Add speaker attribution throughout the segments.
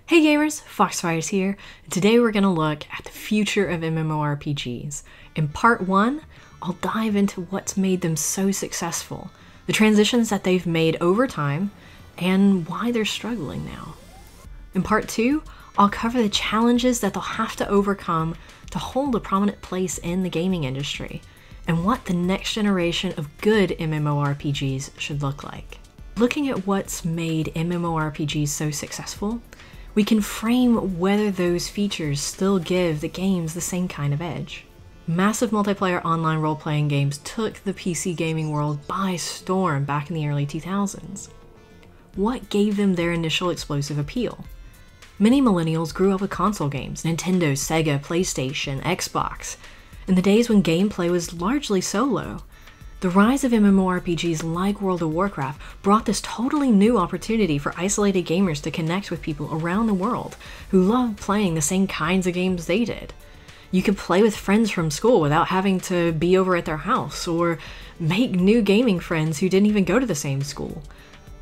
Speaker 1: Hey gamers, Foxfire's here, and today we're going to look at the future of MMORPGs. In part 1, I'll dive into what's made them so successful, the transitions that they've made over time, and why they're struggling now. In part 2, I'll cover the challenges that they'll have to overcome to hold a prominent place in the gaming industry, and what the next generation of good MMORPGs should look like. Looking at what's made MMORPGs so successful, we can frame whether those features still give the games the same kind of edge. Massive multiplayer online role-playing games took the PC gaming world by storm back in the early 2000s. What gave them their initial explosive appeal? Many millennials grew up with console games, Nintendo, Sega, PlayStation, Xbox, in the days when gameplay was largely solo. The rise of MMORPGs like World of Warcraft brought this totally new opportunity for isolated gamers to connect with people around the world who loved playing the same kinds of games they did. You could play with friends from school without having to be over at their house, or make new gaming friends who didn't even go to the same school.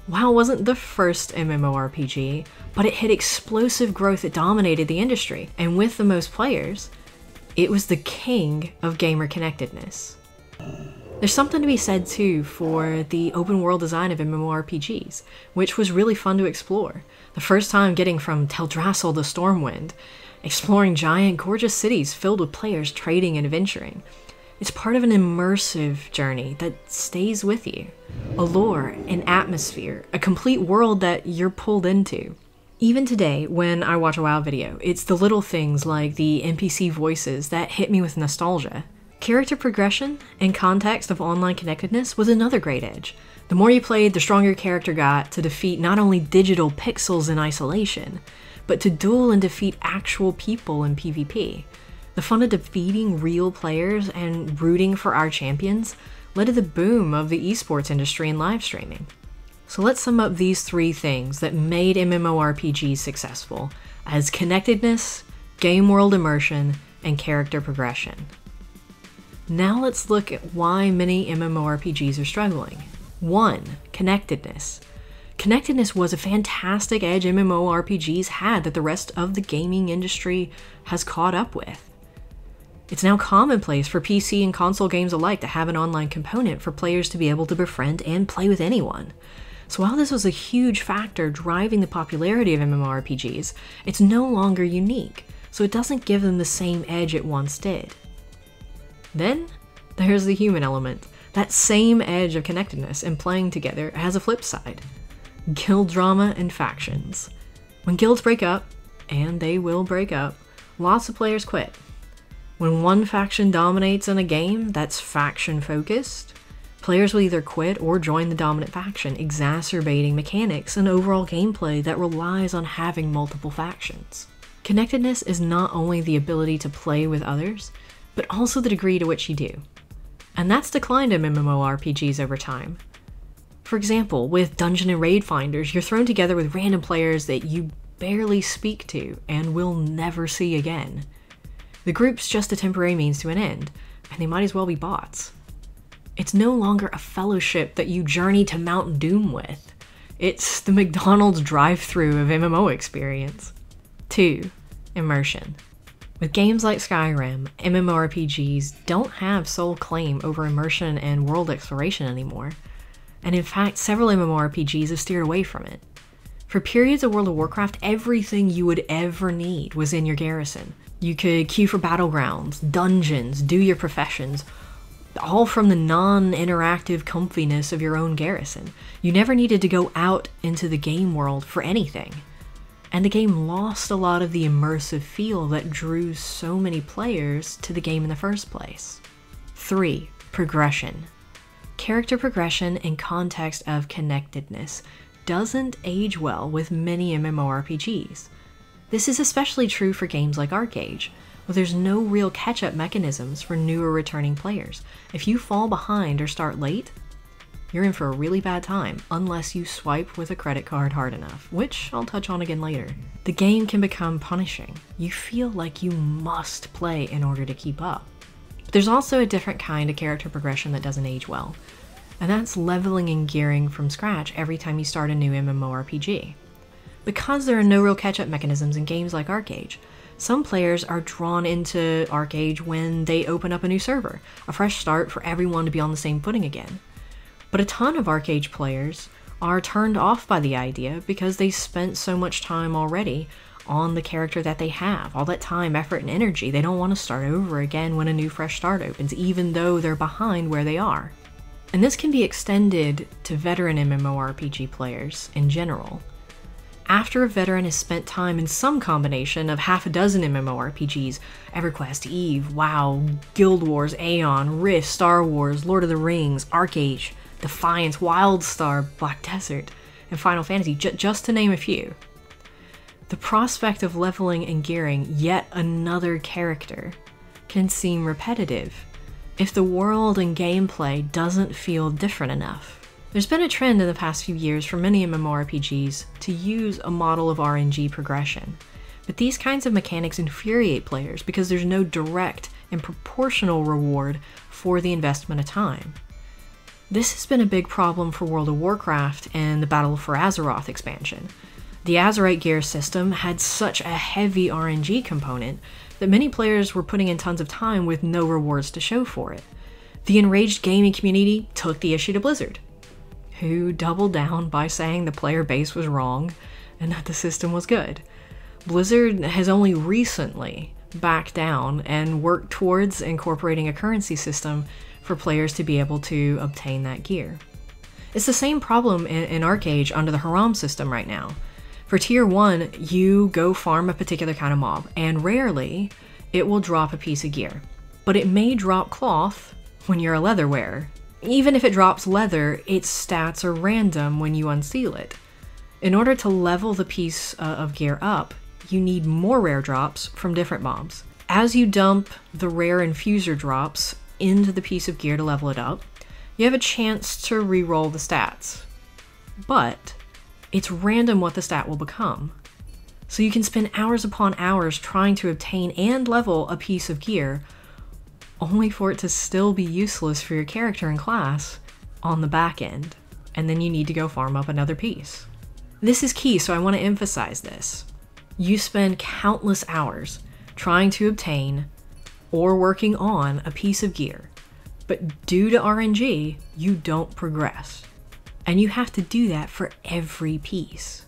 Speaker 1: WoW wasn't the first MMORPG, but it hit explosive growth that dominated the industry, and with the most players, it was the king of gamer connectedness. There's something to be said too for the open world design of MMORPGs, which was really fun to explore. The first time getting from Teldrassil to Stormwind, exploring giant gorgeous cities filled with players trading and adventuring. It's part of an immersive journey that stays with you. A lore, an atmosphere, a complete world that you're pulled into. Even today, when I watch a WoW video, it's the little things like the NPC voices that hit me with nostalgia. Character progression and context of online connectedness was another great edge. The more you played, the stronger your character got to defeat not only digital pixels in isolation, but to duel and defeat actual people in PvP. The fun of defeating real players and rooting for our champions led to the boom of the esports industry and live streaming. So let's sum up these three things that made MMORPGs successful as connectedness, game world immersion, and character progression. Now let's look at why many MMORPGs are struggling. 1. Connectedness. Connectedness was a fantastic edge MMORPGs had that the rest of the gaming industry has caught up with. It's now commonplace for PC and console games alike to have an online component for players to be able to befriend and play with anyone. So while this was a huge factor driving the popularity of MMORPGs, it's no longer unique, so it doesn't give them the same edge it once did. Then, there's the human element. That same edge of connectedness and playing together has a flip side. Guild drama and factions. When guilds break up, and they will break up, lots of players quit. When one faction dominates in a game that's faction-focused, players will either quit or join the dominant faction, exacerbating mechanics and overall gameplay that relies on having multiple factions. Connectedness is not only the ability to play with others, but also the degree to which you do. And that's declined in MMORPGs over time. For example, with Dungeon and Raid Finders, you're thrown together with random players that you barely speak to and will never see again. The group's just a temporary means to an end, and they might as well be bots. It's no longer a fellowship that you journey to Mount Doom with. It's the McDonald's drive-thru of MMO experience. 2. Immersion. With games like Skyrim, MMORPGs don't have sole claim over immersion and world exploration anymore, and in fact several MMORPGs have steered away from it. For periods of World of Warcraft, everything you would ever need was in your garrison. You could queue for battlegrounds, dungeons, do your professions, all from the non-interactive comfiness of your own garrison. You never needed to go out into the game world for anything. And the game lost a lot of the immersive feel that drew so many players to the game in the first place. 3. Progression. Character progression and context of connectedness doesn't age well with many MMORPGs. This is especially true for games like ArcheAge, where there's no real catch-up mechanisms for newer returning players. If you fall behind or start late, you're in for a really bad time unless you swipe with a credit card hard enough, which I'll touch on again later. The game can become punishing. You feel like you must play in order to keep up. But there's also a different kind of character progression that doesn't age well, and that's leveling and gearing from scratch every time you start a new MMORPG. Because there are no real catch-up mechanisms in games like ArcheAge, some players are drawn into ArcheAge when they open up a new server, a fresh start for everyone to be on the same footing again. But a ton of ArcheAge players are turned off by the idea because they spent so much time already on the character that they have, all that time, effort, and energy. They don't want to start over again when a new fresh start opens, even though they're behind where they are. And this can be extended to veteran MMORPG players in general. After a veteran has spent time in some combination of half a dozen MMORPGs, EverQuest, EVE, WoW, Guild Wars, Aeon, Rift, Star Wars, Lord of the Rings, ArcheAge, Defiance, WildStar, Black Desert, and Final Fantasy, just to name a few. The prospect of leveling and gearing yet another character can seem repetitive if the world and gameplay doesn't feel different enough. There's been a trend in the past few years for many MMORPGs to use a model of RNG progression, but these kinds of mechanics infuriate players because there's no direct and proportional reward for the investment of time. This has been a big problem for World of Warcraft and the Battle for Azeroth expansion. The Azerite gear system had such a heavy RNG component that many players were putting in tons of time with no rewards to show for it. The enraged gaming community took the issue to Blizzard, who doubled down by saying the player base was wrong and that the system was good. Blizzard has only recently backed down and worked towards incorporating a currency system for players to be able to obtain that gear. It's the same problem in ArcheAge under the Haram system right now. For Tier 1, you go farm a particular kind of mob, and rarely it will drop a piece of gear. But it may drop cloth when you're a leather wearer. Even if it drops leather, its stats are random when you unseal it. In order to level the piece of gear up, you need more rare drops from different mobs. As you dump the rare infuser drops into the piece of gear to level it up, you have a chance to re-roll the stats. But it's random what the stat will become. So you can spend hours upon hours trying to obtain and level a piece of gear, only for it to still be useless for your character and class on the back end, and then you need to go farm up another piece. This is key, so I want to emphasize this. You spend countless hours trying to obtain or working on a piece of gear, but due to RNG, you don't progress. And you have to do that for every piece.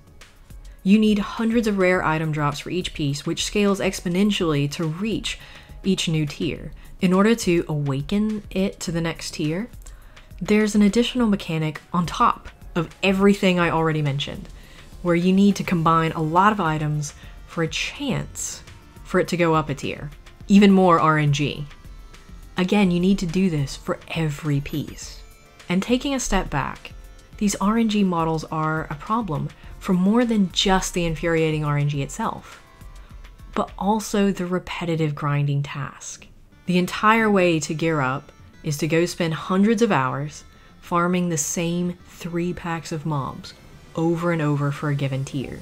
Speaker 1: You need hundreds of rare item drops for each piece, which scales exponentially to reach each new tier. In order to awaken it to the next tier, there's an additional mechanic on top of everything I already mentioned, where you need to combine a lot of items for a chance for it to go up a tier. Even more RNG. Again, you need to do this for every piece. And taking a step back, these RNG models are a problem for more than just the infuriating RNG itself, but also the repetitive grinding task. The entire way to gear up is to go spend hundreds of hours farming the same 3 packs of mobs over and over for a given tier.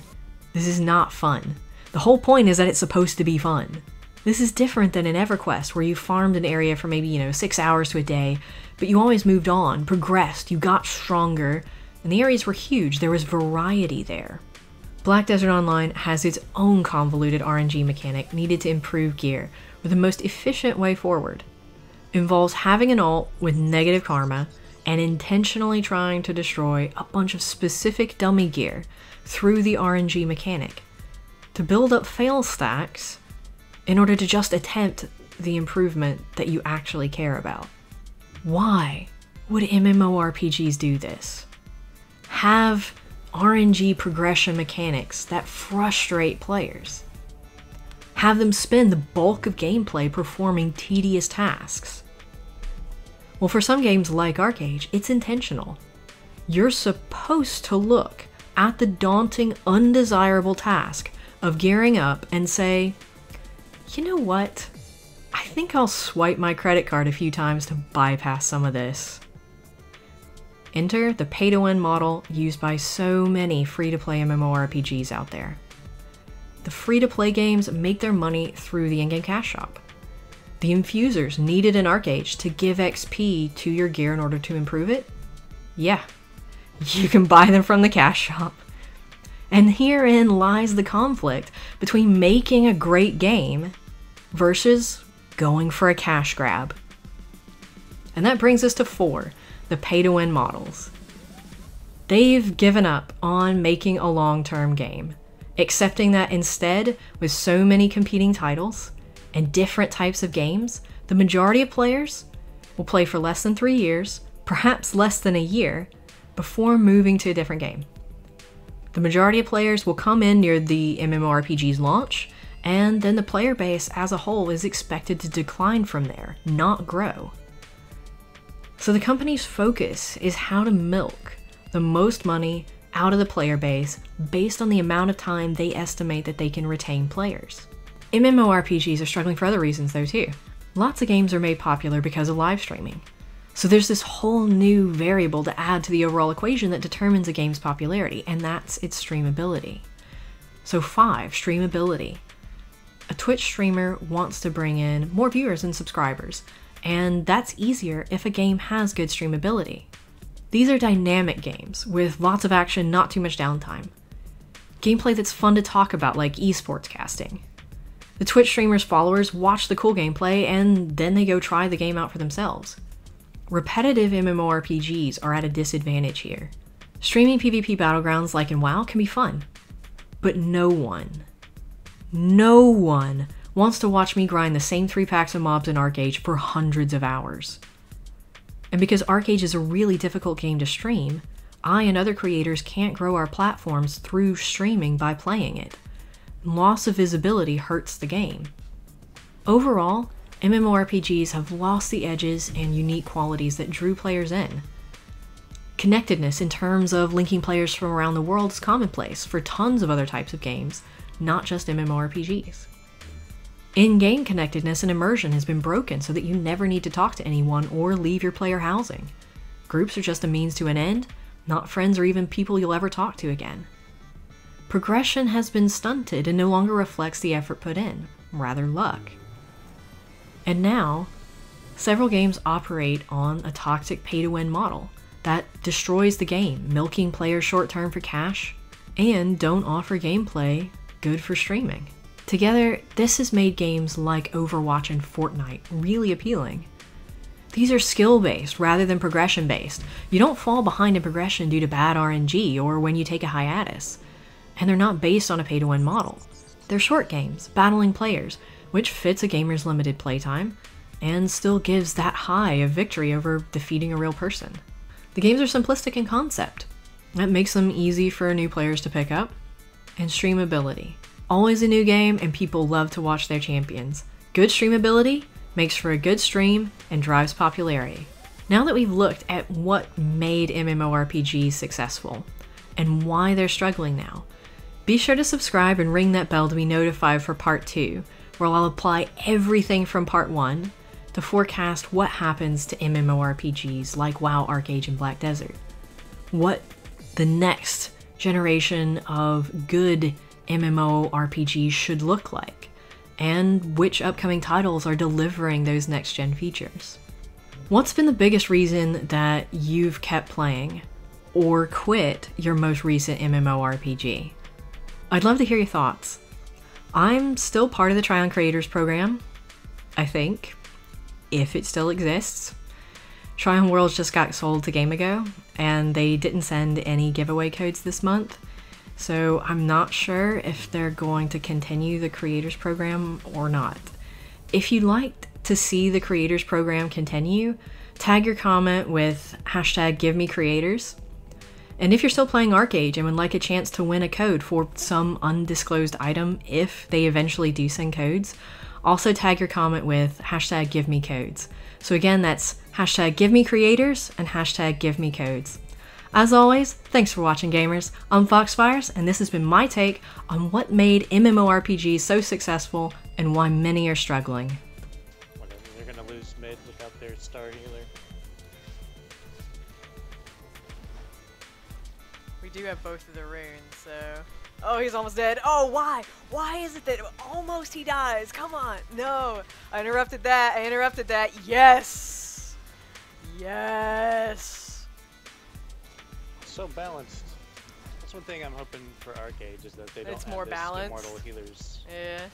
Speaker 1: This is not fun. The whole point is that it's supposed to be fun. This is different than in EverQuest, where you farmed an area for maybe, 6 hours to a day, but you always moved on, progressed, you got stronger, and the areas were huge. There was variety there. Black Desert Online has its own convoluted RNG mechanic needed to improve gear, where the most efficient way forward involves having an ult with negative karma and intentionally trying to destroy a bunch of specific dummy gear through the RNG mechanic to build up fail stacks in order to just attempt the improvement that you actually care about. Why would MMORPGs do this? Have RNG progression mechanics that frustrate players. Have them spend the bulk of gameplay performing tedious tasks. Well, for some games like ArcheAge, it's intentional. You're supposed to look at the daunting, undesirable task of gearing up and say, you know what? I think I'll swipe my credit card a few times to bypass some of this. Enter the pay-to-win model used by so many free-to-play MMORPGs out there. The free-to-play games make their money through the in-game cash shop. The infusers needed in ArcheAge to give XP to your gear in order to improve it? Yeah, you can buy them from the cash shop. And herein lies the conflict between making a great game versus going for a cash grab. And that brings us to 4, the pay-to-win models. They've given up on making a long-term game, accepting that instead, with so many competing titles and different types of games, the majority of players will play for less than 3 years, perhaps less than a year, before moving to a different game. The majority of players will come in near the MMORPG's launch, and then the player base as a whole is expected to decline from there, not grow. So the company's focus is how to milk the most money out of the player base based on the amount of time they estimate that they can retain players. MMORPGs are struggling for other reasons though too. Lots of games are made popular because of live streaming. So there's this whole new variable to add to the overall equation that determines a game's popularity, and that's its streamability. So 5, streamability. A Twitch streamer wants to bring in more viewers and subscribers, and that's easier if a game has good streamability. These are dynamic games with lots of action, not too much downtime. Gameplay that's fun to talk about, like esports casting. The Twitch streamer's followers watch the cool gameplay and then they go try the game out for themselves. Repetitive MMORPGs are at a disadvantage here. Streaming PvP battlegrounds like in WoW can be fun, but no one wants to watch me grind the same 3 packs of mobs in ArcheAge for hundreds of hours. And because ArcheAge is a really difficult game to stream, I and other creators can't grow our platforms through streaming by playing it. Loss of visibility hurts the game. Overall, MMORPGs have lost the edges and unique qualities that drew players in. Connectedness in terms of linking players from around the world is commonplace for tons of other types of games, not just MMORPGs. In-game connectedness and immersion has been broken so that you never need to talk to anyone or leave your player housing. Groups are just a means to an end, not friends or even people you'll ever talk to again. Progression has been stunted and no longer reflects the effort put in, rather luck. And now, several games operate on a toxic pay-to-win model that destroys the game, milking players short-term for cash, and don't offer gameplay good for streaming. Together, this has made games like Overwatch and Fortnite really appealing. These are skill-based rather than progression-based. You don't fall behind in progression due to bad RNG or when you take a hiatus. And they're not based on a pay-to-win model. They're short games, battling players, which fits a gamer's limited playtime, and still gives that high of victory over defeating a real person. The games are simplistic in concept. That makes them easy for new players to pick up. And streamability. Always a new game, and people love to watch their champions. Good streamability makes for a good stream and drives popularity. Now that we've looked at what made MMORPGs successful, and why they're struggling now, be sure to subscribe and ring that bell to be notified for part 2, where I'll apply everything from part 1 to forecast what happens to MMORPGs like WoW, ArcheAge, and Black Desert. What the next generation of good MMORPGs should look like, and which upcoming titles are delivering those next-gen features. What's been the biggest reason that you've kept playing or quit your most recent MMORPG? I'd love to hear your thoughts. I'm still part of the Trion Creators Program, I think, if it still exists. Trion Worlds just got sold to Gamigo, and they didn't send any giveaway codes this month, so I'm not sure if they're going to continue the Creators Program or not. If you'd like to see the Creators Program continue, tag your comment with #GiveMeCreators. And if you're still playing ArcheAge and would like a chance to win a code for some undisclosed item if they eventually do send codes, also tag your comment with #GiveMeCodes. So again, that's #GiveMeCreators and #GiveMeCodes. As always, thanks for watching, gamers. I'm Foxfires, and this has been my take on what made MMORPGs so successful and why many are struggling.
Speaker 2: Whatever, they're gonna lose mid without their star healer.
Speaker 3: We do have both of the runes, so... Oh, he's almost dead. Oh, why? Why is it that almost he dies? Come on. No. I interrupted that. Yes. Yes.
Speaker 2: So balanced. That's one thing I'm hoping for ArcheAge is that they don't
Speaker 3: It's
Speaker 2: have
Speaker 3: more
Speaker 2: this
Speaker 3: balanced.
Speaker 2: immortal healers.
Speaker 3: Yeah.